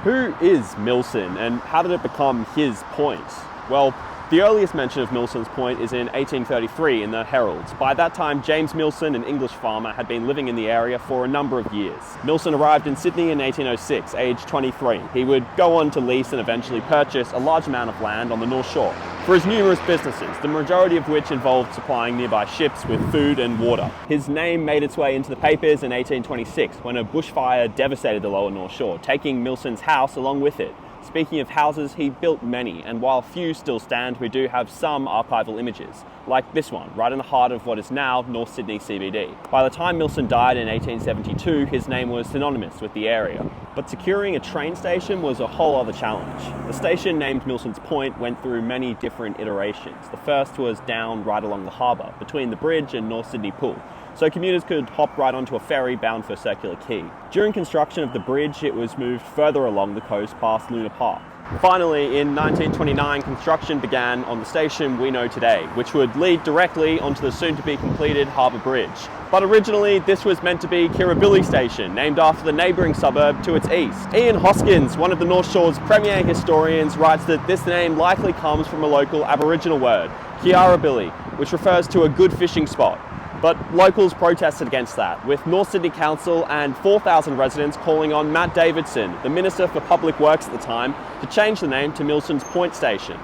Who is Milson and how did it become his point? Well, the earliest mention of Milsons Point is in 1833 in the Herald. By that time, James Milson, an English farmer, had been living in the area for a number of years. Milson arrived in Sydney in 1806, aged 23. He would go on to lease and eventually purchase a large amount of land on the North Shore for his numerous businesses, the majority of which involved supplying nearby ships with food and water. His name made its way into the papers in 1826 when a bushfire devastated the lower North Shore, taking Milson's house along with it. Speaking of houses, he built many, and while few still stand, we do have some archival images, like this one, right in the heart of what is now North Sydney CBD. By the time Milson died in 1872, his name was synonymous with the area. But securing a train station was a whole other challenge. The station, named Milsons Point, went through many different iterations. The first was down right along the harbour, between the bridge and North Sydney Pool, so commuters could hop right onto a ferry bound for Circular Quay. During construction of the bridge, it was moved further along the coast past Luna Park. Finally, in 1929, construction began on the station we know today, which would lead directly onto the soon-to-be-completed Harbour Bridge. But originally, this was meant to be Kirribilli Station, named after the neighbouring suburb to its east. Ian Hoskins, one of the North Shore's premier historians, writes that this name likely comes from a local Aboriginal word, Kirribilli, which refers to a good fishing spot. But locals protested against that, with North Sydney Council and 4,000 residents calling on Matt Davidson, the Minister for Public Works at the time, to change the name to Milsons Point Station.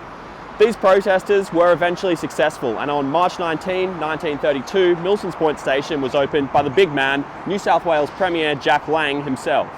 These protesters were eventually successful, and on March 19, 1932, Milsons Point Station was opened by the big man, New South Wales Premier Jack Lang himself.